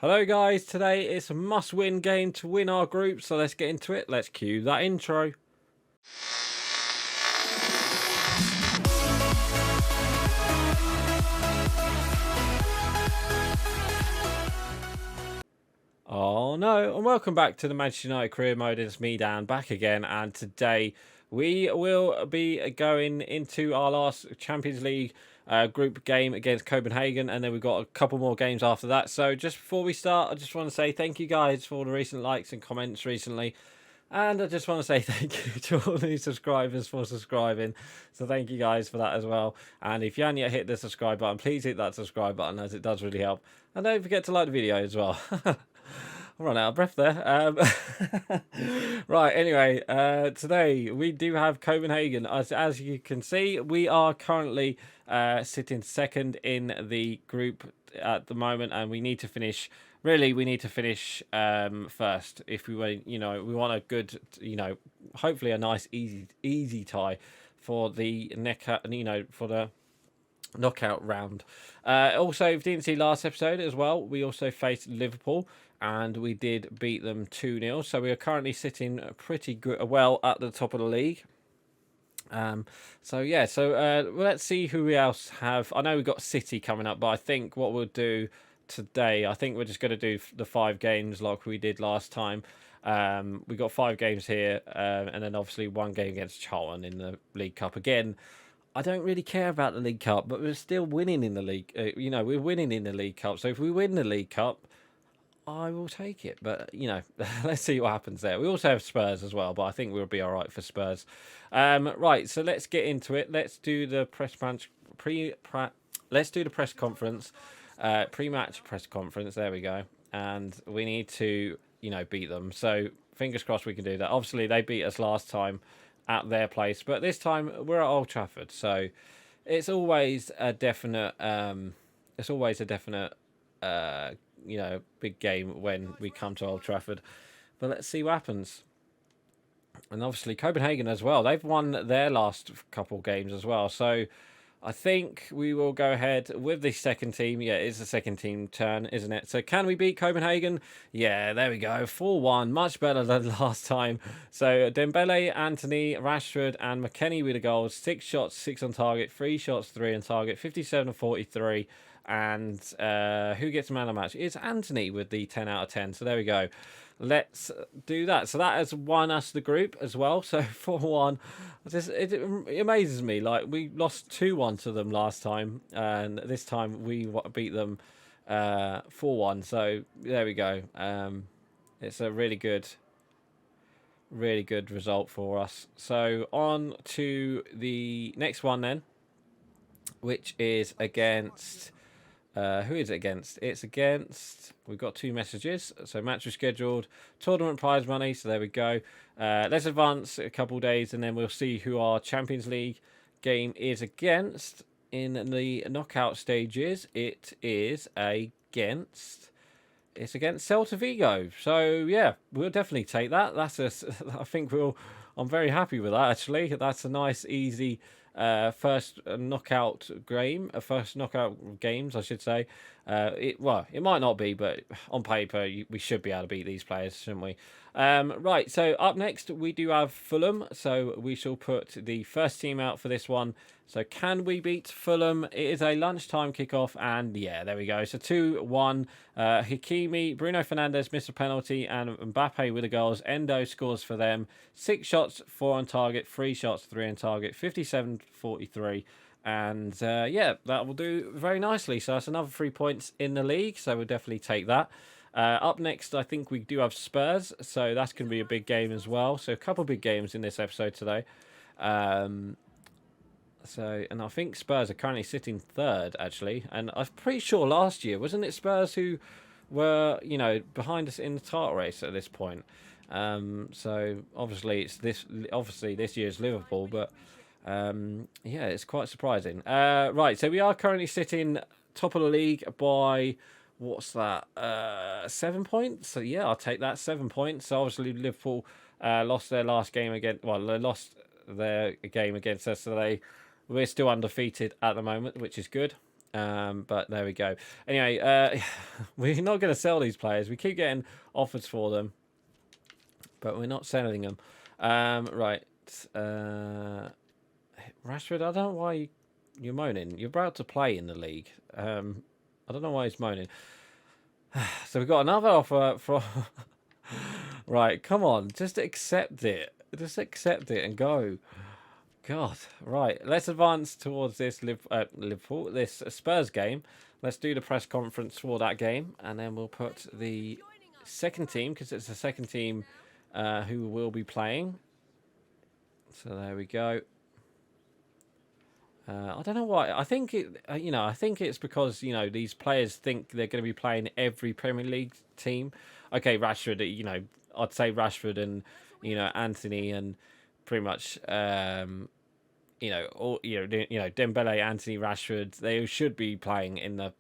Hello guys, today it's a must-win game to win our group, so let's get into it. Let's cue that intro. Oh no, and welcome back to the Manchester United career mode. It's me, Dan, back again, and today we will be going into our last Champions League group game against Copenhagen, and then we've got a couple more games after that. So just before we start, I just want to say thank you guys for all the recent likes and comments recently. And I just want to say thank you to all the subscribers for subscribing. So thank you guys for that as well. And if you haven't yet hit the subscribe button, please hit that subscribe button, as it does really help. And don't forget to like the video as well. I'll run out of breath there. Right, anyway, today we do have Copenhagen. As you can see, we are currently sitting second in the group at the moment, and we need to finish. Really, we need to finish first if we want. We want a good, hopefully a nice, easy tie for the for the knockout round. Also, if you didn't see last episode as well, we also faced Liverpool and we did beat them 2-0. So we are currently sitting pretty good, well at the top of the league. So let's see who we else have. I know we've got City coming up, but I think what we'll do today, I think we're just going to do the 5 games like we did last time. We got 5 games here, and then obviously 1 game against Charlton in the League Cup. Again, I don't really care about the League Cup, but we're still winning in the league. We're winning in the League Cup. So if we win the League Cup, I will take it. But, let's see what happens there. We also have Spurs as well, but I think we'll be all right for Spurs. Right, so let's get into it. Let's do the let's do the press conference. Pre-match press conference. There we go. And we need to, beat them. So fingers crossed we can do that. Obviously, they beat us last time at their place, but this time we're at Old Trafford. So it's always a definite. Big game when we come to Old Trafford. But let's see what happens. And obviously Copenhagen as well. They've won their last couple games as well. So I think we will go ahead with the second team. Yeah, it's the second team turn, isn't it? So can we beat Copenhagen? Yeah, there we go. 4-1. Much better than last time. So Dembele, Anthony, Rashford and McKennie with the goals. 6 shots, 6 on target. 3 shots, 3 on target. 57-43. And who gets man of the match? It's Anthony with the 10 out of 10. So there we go. Let's do that. So that has won us the group as well. So 4-1. It amazes me. Like, we lost 2-1 to them last time. And this time we beat them 4-1. So there we go. It's a really good result for us. So on to the next one then, which is against... who is it against? It's against... We've got 2 messages. So match rescheduled. Tournament prize money. So there we go. Let's advance a couple days and then we'll see who our Champions League game is against. In the knockout stages, it's against Celta Vigo. So yeah, we'll definitely take that. I think I'm very happy with that, actually. That's a nice, easy... first knockout games, I should say. It might not be, but on paper we should be able to beat these players, shouldn't we? Right, so up next we do have Fulham, so we shall put the first team out for this one. So can we beat Fulham? It is a lunchtime kickoff, and yeah, there we go. So 2-1. Hakimi, Bruno Fernandes missed a penalty, and Mbappe with the goals. Endo scores for them. 6 shots, 4 on target, 3 shots, 3 on target, 57-43. And that will do very nicely. So that's another 3 points in the league. So we'll definitely take that. Up next, I think we do have Spurs. So that's going to be a big game as well. So a couple of big games in this episode today. And I think Spurs are currently sitting 3rd, actually. And I'm pretty sure last year, wasn't it Spurs who were, behind us in the title race at this point? So obviously this year's Liverpool, but it's quite surprising. Right, so we are currently sitting top of the league by, what's that, 7 points? So yeah, I'll take that, 7 points. So obviously Liverpool lost their last game again. Well, they lost their game against us, so we're still undefeated at the moment, which is good. But there we go. Anyway, we're not going to sell these players. We keep getting offers for them, but we're not selling them. Right. Rashford, I don't know why you're moaning. You're about to play in the league. I don't know why he's moaning. So we've got another offer from... Right, come on. Just accept it. Just accept it and go. God. Right, let's advance towards this Liverpool, this Spurs game. Let's do the press conference for that game, and then we'll put the second team, because it's the second team who will be playing. So there we go. I don't know why. I think I think it's because these players think they're going to be playing every Premier League team. Okay, Rashford. I'd say Rashford and Anthony and pretty much Dembele, Anthony, Rashford. They should be playing in the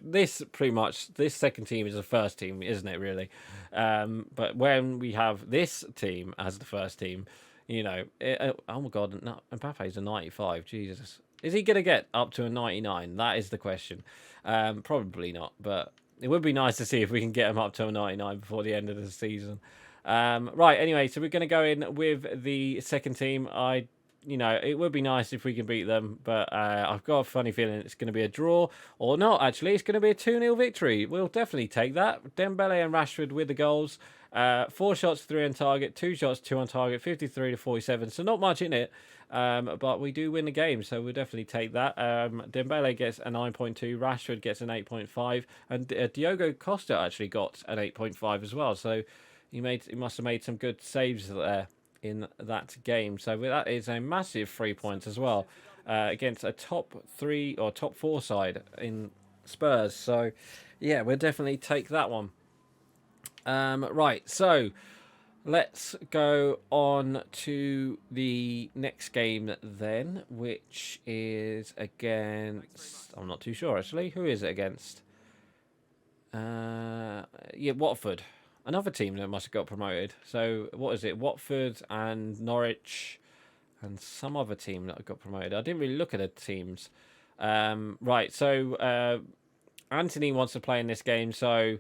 this pretty much this second team is the first team, isn't it? Really, but when we have this team as the first team, oh my God, no, Mbappe's a 95. Jesus. Is he going to get up to a 99? That is the question. Probably not, but it would be nice to see if we can get him up to a 99 before the end of the season. Right, anyway, so we're going to go in with the second team. It would be nice if we can beat them, but I've got a funny feeling it's going to be a draw, or not, actually. It's going to be a 2-0 victory. We'll definitely take that. Dembele and Rashford with the goals. 4 shots, 3 on target, 2 shots, 2 on target, 53 to 47. So not much in it, but we do win the game, so we'll definitely take that. Dembele gets a 9.2, Rashford gets an 8.5, and Diogo Costa actually got an 8.5 as well. So he must have made some good saves there in that game. So that is a massive 3 points as well against a top 3 or top 4 side in Spurs. So yeah, we'll definitely take that one. Right, so let's go on to the next game then, which is against... I'm not too sure, actually. Who is it against? Yeah, Watford. Another team that must have got promoted. So, what is it? Watford and Norwich and some other team that got promoted. I didn't really look at the teams. Right, so Anthony wants to play in this game, so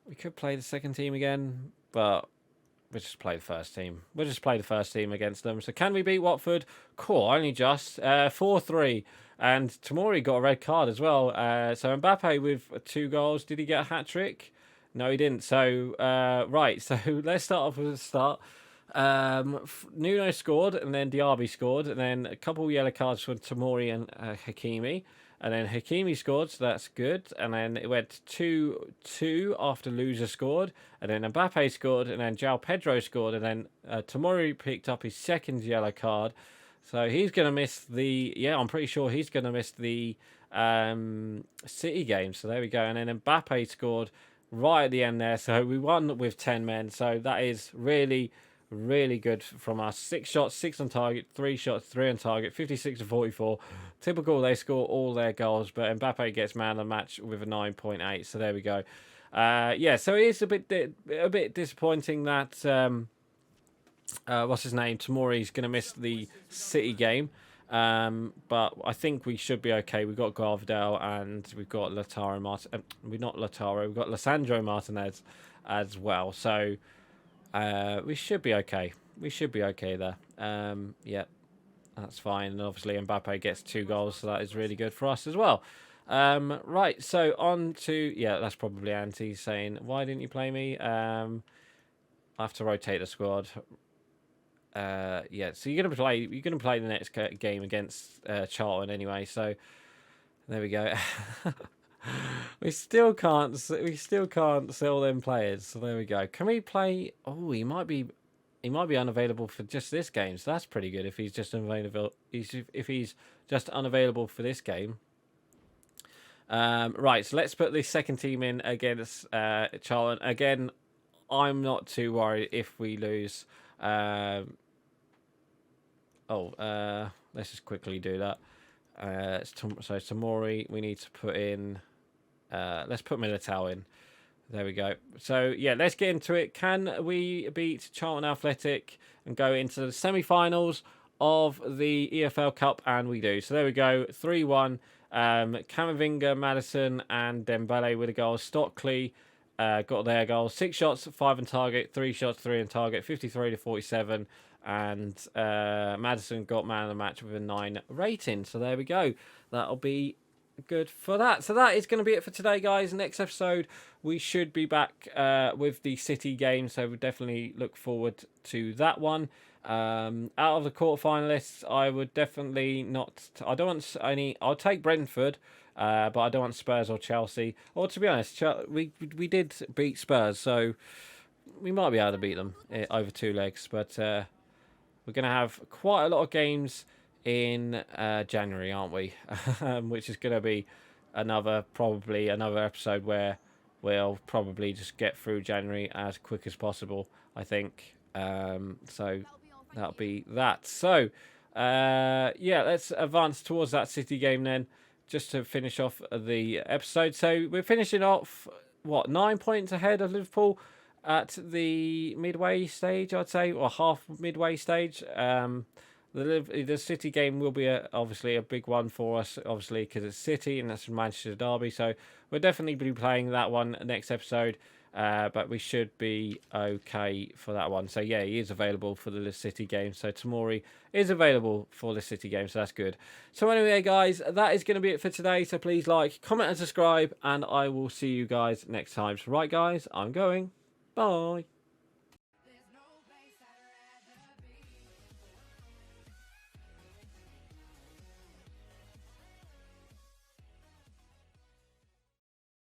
we could play the second team again, but we'll just play the first team. We'll just play the first team against them. So can we beat Watford? Cool, only just. 4-3. And Tomori got a red card as well. So Mbappe with 2 goals. Did he get a hat-trick? No, he didn't. So, right. So let's start off with the start. Nuno scored, and then Diaby scored, and then a couple of yellow cards for Tomori and Hakimi. And then Hakimi scored, so that's good. And then it went 2-2 after Loser scored. And then Mbappe scored, and then João Pedro scored. And then Tomori picked up his second yellow card. So he's going to miss the... Yeah, I'm pretty sure he's going to miss the City game. So there we go. And then Mbappe scored right at the end there. So we won with 10 men. So that is really... really good from us. 6 shots, 6 on target, 3 shots, 3 on target, 56 to 44. Typical, they score all their goals, but Mbappe gets man of the match with a 9.8. So there we go. Yeah, so it is a bit disappointing that what's his name? Tomori's going to miss the City game. But I think we should be okay. We've got Garvidal and we've got Lautaro Martinez. We've not Lautaro. We've got Lisandro Martinez as well. So we should be okay. We should be okay there. Yeah, that's fine. And obviously Mbappe gets 2 goals, so that is really good for us as well. Right, so on to... Yeah, that's probably Anti saying, why didn't you play me? I have to rotate the squad. Yeah, so you're gonna play the next game against Charlton anyway. So there we go. we still can't sell them players. So there we go. Can we play? Oh, he might be unavailable for just this game. So that's pretty good if he's just unavailable. If he's just unavailable for this game. Right, so let's put the second team in against Charlton. Again, I'm not too worried if we lose. Let's just quickly do that. So Tomori, we need to put in... let's put Militao in. There we go. So, yeah, let's get into it. Can we beat Charlton Athletic and go into the semi-finals of the EFL Cup? And we do. So, there we go. 3-1. Camavinga, Madison, and Dembele with the goals. Stockley got their goals. 6 shots, 5 on target. 3 shots, 3 on target. 53 to 47. And Madison got man of the match with a 9 rating. So there we go. That'll be good for that. So that is going to be it for today, guys. Next episode, we should be back with the City game. So we definitely look forward to that one. Out of the quarterfinalists, I would definitely not. I don't want any. I'll take Brentford, but I don't want Spurs or Chelsea. Or to be honest, we did beat Spurs, so we might be able to beat them over 2 legs. But we're going to have quite a lot of games in January, aren't we? Which is going to be probably another episode where we'll probably just get through January as quick as possible, I think. So that'll be that. So yeah, let's advance towards that City game then, just to finish off the episode. So we're finishing off, what, 9 points ahead of Liverpool at the midway stage, I'd say, or half midway stage. The City game will be obviously a big one for us, obviously, because it's City and that's Manchester derby. So we'll definitely be playing that one next episode. But we should be okay for that one. So yeah, he is available for the City game. So Tamori is available for the City game. So that's good. So anyway, guys, that is going to be it for today. So please like, comment and subscribe. And I will see you guys next time. So right, guys, I'm going. Bye.